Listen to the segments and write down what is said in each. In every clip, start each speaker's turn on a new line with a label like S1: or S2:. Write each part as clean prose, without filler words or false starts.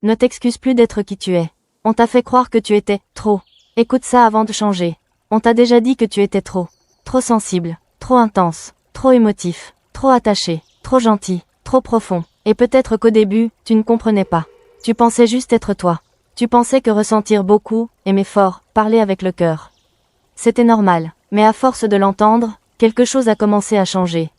S1: Ne t'excuse plus d'être qui tu es. On t'a fait croire que tu étais trop. Écoute ça avant de changer. On t'a déjà dit que tu étais trop sensible, trop intense, trop émotif, trop attaché, trop gentil, trop profond. Et peut-être qu'au début, tu ne comprenais pas. Tu pensais juste être toi. Tu pensais que ressentir beaucoup, aimer fort, parler avec le cœur, c'était normal. Mais à force de l'entendre, quelque chose a commencé à changer.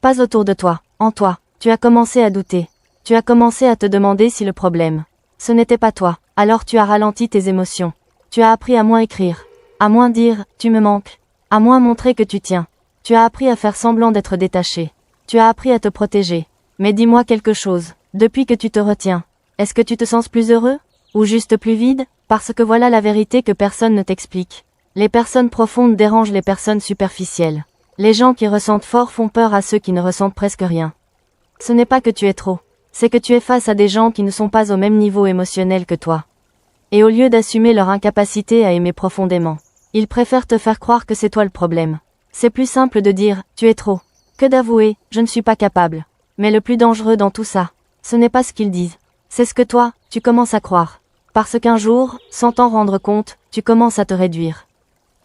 S1: Pas autour de toi, en toi. Tu as commencé à douter. Tu as commencé à te demander si le problème, ce n'était pas toi. Alors tu as ralenti tes émotions. Tu as appris à moins écrire, à moins dire « tu me manques », à moins montrer que tu tiens. Tu as appris à faire semblant d'être détaché. Tu as appris à te protéger. Mais dis-moi quelque chose, depuis que tu te retiens, est-ce que tu te sens plus heureux? Ou juste plus vide? Parce que voilà la vérité que personne ne t'explique. Les personnes profondes dérangent les personnes superficielles. Les gens qui ressentent fort font peur à ceux qui ne ressentent presque rien. Ce n'est pas que tu es trop. C'est que tu es face à des gens qui ne sont pas au même niveau émotionnel que toi. Et au lieu d'assumer leur incapacité à aimer profondément, ils préfèrent te faire croire que c'est toi le problème. C'est plus simple de dire « tu es trop » que d'avouer « je ne suis pas capable ». Mais le plus dangereux dans tout ça, ce n'est pas ce qu'ils disent. C'est ce que toi, tu commences à croire. Parce qu'un jour, sans t'en rendre compte, tu commences à te réduire.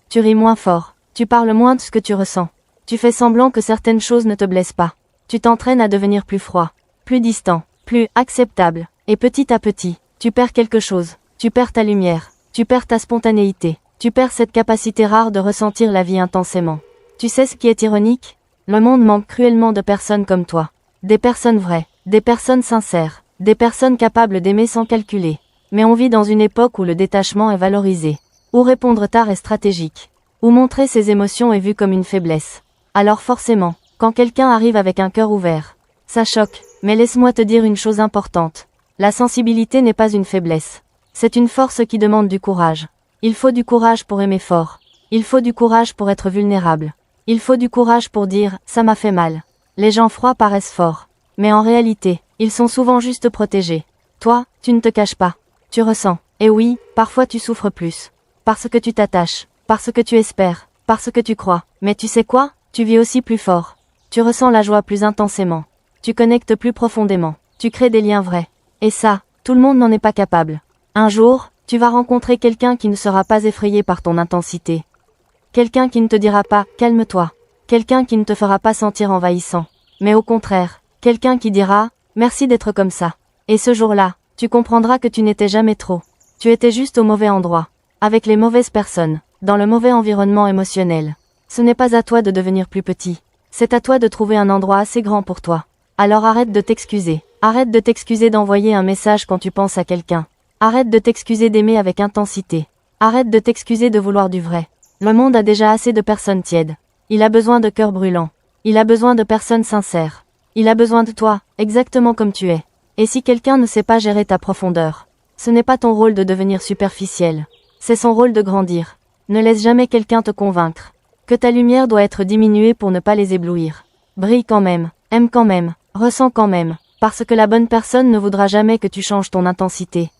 S1: Tu ris moins fort. Tu parles moins de ce que tu ressens. Tu fais semblant que certaines choses ne te blessent pas. Tu t'entraînes à devenir plus froid, plus distant, plus acceptable. Et petit à petit, tu perds quelque chose. Tu perds ta lumière. Tu perds ta spontanéité. Tu perds cette capacité rare de ressentir la vie intensément. Tu sais ce qui est ironique? Le monde manque cruellement de personnes comme toi. Des personnes vraies, des personnes sincères, des personnes capables d'aimer sans calculer. Mais on vit dans une époque où le détachement est valorisé, où répondre tard est stratégique, où montrer ses émotions est vu comme une faiblesse. Alors forcément, quand quelqu'un arrive avec un cœur ouvert, ça choque, mais laisse-moi te dire une chose importante. La sensibilité n'est pas une faiblesse. C'est une force qui demande du courage. Il faut du courage pour aimer fort. Il faut du courage pour être vulnérable. Il faut du courage pour dire « ça m'a fait mal ». Les gens froids paraissent forts. Mais en réalité, ils sont souvent juste protégés. Toi, tu ne te caches pas. Tu ressens. Et oui, parfois tu souffres plus. Parce que tu t'attaches. Parce que tu espères. Parce que tu crois. Mais tu sais quoi? Tu vis aussi plus fort. Tu ressens la joie plus intensément. Tu connectes plus profondément. Tu crées des liens vrais. Et ça, tout le monde n'en est pas capable. Un jour, tu vas rencontrer quelqu'un qui ne sera pas effrayé par ton intensité. Quelqu'un qui ne te dira pas « calme-toi ». Quelqu'un qui ne te fera pas sentir envahissant. Mais au contraire, quelqu'un qui dira « merci d'être comme ça ». Et ce jour-là, tu comprendras que tu n'étais jamais trop. Tu étais juste au mauvais endroit, avec les mauvaises personnes, dans le mauvais environnement émotionnel. Ce n'est pas à toi de devenir plus petit. C'est à toi de trouver un endroit assez grand pour toi. Alors arrête de t'excuser. Arrête de t'excuser d'envoyer un message quand tu penses à quelqu'un. Arrête de t'excuser d'aimer avec intensité. Arrête de t'excuser de vouloir du vrai. Le monde a déjà assez de personnes tièdes. Il a besoin de cœurs brûlants. Il a besoin de personnes sincères. Il a besoin de toi, exactement comme tu es. Et si quelqu'un ne sait pas gérer ta profondeur, ce n'est pas ton rôle de devenir superficiel. C'est son rôle de grandir. Ne laisse jamais quelqu'un te convaincre que ta lumière doit être diminuée pour ne pas les éblouir. Brille quand même, aime quand même, ressens quand même, parce que la bonne personne ne voudra jamais que tu changes ton intensité.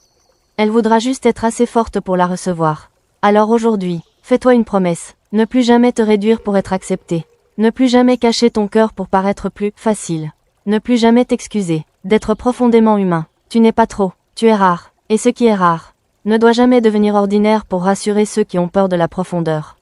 S1: Elle voudra juste être assez forte pour la recevoir. Alors aujourd'hui, fais-toi une promesse, ne plus jamais te réduire pour être accepté. Ne plus jamais cacher ton cœur pour paraître plus facile. Ne plus jamais t'excuser d'être profondément humain. Tu n'es pas trop, tu es rare. Et ce qui est rare ne doit jamais devenir ordinaire pour rassurer ceux qui ont peur de la profondeur.